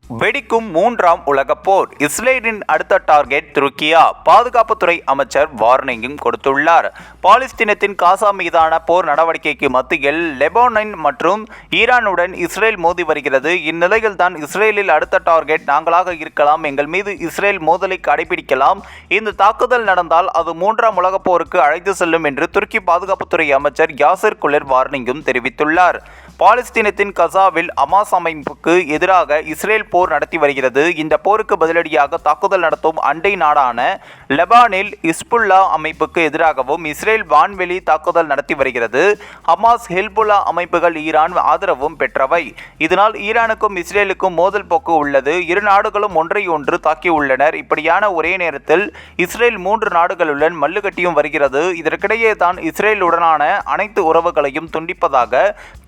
வெடிக்கும் மூன்றாம் உலகப் போர். இஸ்ரேலின் அடுத்த டார்கெட் துருக்கியா? பாதுகாப்புத்துறை அமைச்சர் வார்னிங்கும் கொடுத்துள்ளார். பாலஸ்தீனத்தின் காசா மீதான போர் நடவடிக்கைக்கு மத்தியில் லெபனான் மற்றும் ஈரானுடன் இஸ்ரேல் மோதி வருகிறது. இந்நிலையில்தான் இஸ்ரேலில் அடுத்த டார்கெட் நாங்களாக இருக்கலாம், எங்கள் மீது இஸ்ரேல் மோதலை கடைபிடிக்கலாம், இந்த தாக்குதல் நடந்தால் அது மூன்றாம் உலகப் போருக்கு அழைத்து செல்லும் என்று துருக்கி பாதுகாப்புத்துறை அமைச்சர் யாசிர் குலர் வார்னிங்கும் தெரிவித்துள்ளார். பாலஸ்தீனத்தின் கசாவில் ஹமாஸ் அமைப்புக்கு எதிராக இஸ்ரேல் போர் நடத்தி வருகிறது. இந்த போருக்கு பதிலடியாக தாக்குதல் நடத்தும் அண்டை நாடான லெபனானில் ஹிஸ்புல்லா அமைப்புக்கு எதிராகவும் இஸ்ரேல் வான்வெளி தாக்குதல் நடத்தி வருகிறது. ஹமாஸ், ஹெல்புல்லா அமைப்புகள் ஈரான் ஆதரவும் பெற்றவை. இதனால் ஈரானுக்கும் இஸ்ரேலுக்கும் மோதல் போக்கு உள்ளது. இரு நாடுகளும் ஒன்றையொன்று தாக்கியுள்ளனர். இப்படியான ஒரே நேரத்தில் இஸ்ரேல் 3 நாடுகளுடன் மல்லுக்கட்டியும் வருகிறது. இதற்கிடையே தான் இஸ்ரேலுடனான அனைத்து உறவுகளையும் துண்டிப்பதாக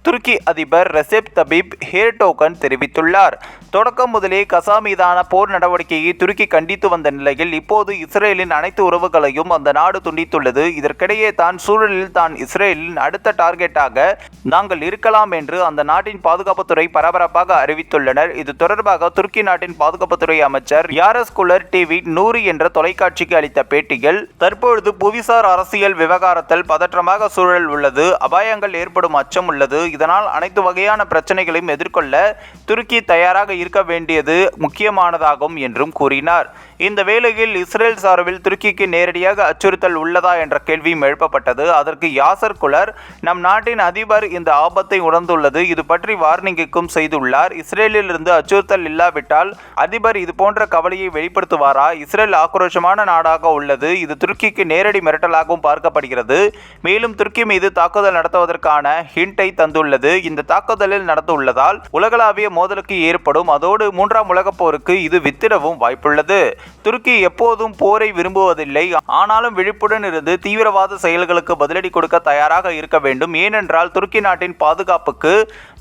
துருக்கி அதிபர் ரெசெப் தயிப் எர்டோகன் தெரிவித்துள்ளார். தொடக்கம் முதலே கசா மீதான போர் நடவடிக்கையை துருக்கி கண்டித்து வந்த நிலையில் இப்போது இஸ்ரேலின் அனைத்து உறவுகளையும் அந்த நாடு துண்டித்துள்ளது. இதற்கிடையே தான் சூழலில் தான் இஸ்ரேலின் அடுத்த டார்கெட்டாக நாங்கள் இருக்கலாம் என்று அந்த நாட்டின் பாதுகாப்புத்துறை பரபரப்பாக அறிவித்துள்ளனர். இது தொடர்பாக துருக்கி நாட்டின் பாதுகாப்புத்துறை அமைச்சர் யாரஸ் குலர் டிவி 100 என்ற தொலைக்காட்சிக்கு அளித்த பேட்டியில், தற்பொழுது புவிசார் அரசியல் விவகாரத்தில் பதற்றமாக சூழல் உள்ளது, அபாயங்கள் ஏற்படும் அச்சம் உள்ளது. இதனால் அனைத்து வகையான பிரச்சனைகளையும் எதிர்கொள்ள துருக்கி தயாராக இருக்க வேண்டியது முக்கியமானதாகும் என்றும் கூறினார். இந்த வேளையில் இஸ்ரேல் சார்பில் துருக்கிக்கு நேரடியாக அச்சுறுத்தல் உள்ளதா என்ற கேள்வியும் எழுப்பப்பட்டது. அதற்கு யாசர் குலர், நம் நாட்டின் அதிபர் இந்த ஆபத்தை உணர்ந்துள்ளது, இது பற்றி வார்னிங்கும் செய்துள்ளார். இஸ்ரேலில் இருந்து அச்சுறுத்தல் இல்லாவிட்டால் அதிபர் இது போன்ற கவலையை வெளிப்படுத்துவாரா? இஸ்ரேல் ஆக்ரோஷமான நாடாக உள்ளது. இது துருக்கிக்கு நேரடி மிரட்டலாகவும் பார்க்கப்படுகிறது. மேலும் துருக்கி மீது தாக்குதல் நடத்துவதற்கான ஹிண்டை தந்துள்ளது. இந்த தாக்குதலில் நடந்துள்ளதால் உலகளாவிய மோதலுக்கு ஏற்படும். அதோடு மூன்றாம் உலகப் போருக்கு இது வித்திடவும் வாய்ப்புள்ளது. துருக்கி எப்போதும் போரை விரும்புவதில்லை. ஆனாலும் விழிப்புடன் இருந்து தீவிரவாத செயல்களுக்கு பதிலடி கொடுக்க தயாராக இருக்க வேண்டும். ஏனென்றால் துருக்கி நாட்டின் பாதுகாப்புக்கு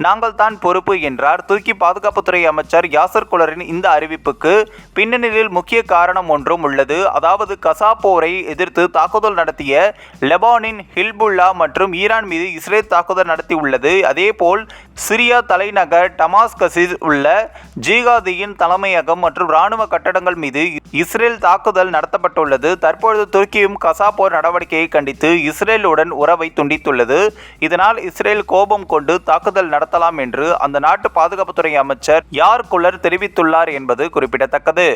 நாங்கள் தான் பொறுப்பு என்றார். துருக்கி பாதுகாப்புத்துறை அமைச்சர் யாசர் குலரின் இந்த அறிவிப்புக்கு பின்னணியில் முக்கிய காரணம் ஒன்றும் உள்ளது. அதாவது கசா போரை எதிர்த்து தாக்குதல் நடத்திய லெபனானின் ஹிஸ்புல்லா மற்றும் ஈரான் மீது இஸ்ரேல் தாக்குதல் நடத்தியுள்ளது. அதேபோல் சிரியா தலைநகர் டமாஸ்கஸில் உள்ள ஜிகாதியின் தலைமையகம் மற்றும் இராணுவ கட்டடங்கள் மீது இஸ்ரேல் தாக்குதல் நடத்தப்பட்டுள்ளது. தற்பொழுது துருக்கியும் கசா போர் நடவடிக்கையை கண்டித்து இஸ்ரேலுடன் உறவை துண்டித்துள்ளது. இதனால் இஸ்ரேல் கோபம் கொண்டு தாக்குதல் நடத்தலாம் என்று அந்த நாட்டு பாதுகாப்புத்துறை அமைச்சர் யார் குலர் தெரிவித்துள்ளார் என்பது குறிப்பிடத்தக்கது.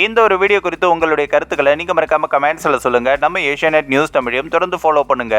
இந்த ஒரு வீடியோ குறித்து உங்களுடைய கருத்துக்களை நீங்க மறக்காம கமெண்ட்ஸ்ல சொல்லுங்க. நம்ம ஏஷியாநெட் நியூஸ் தமிழையும் தொடர்ந்து ஃபாலோ பண்ணுங்க.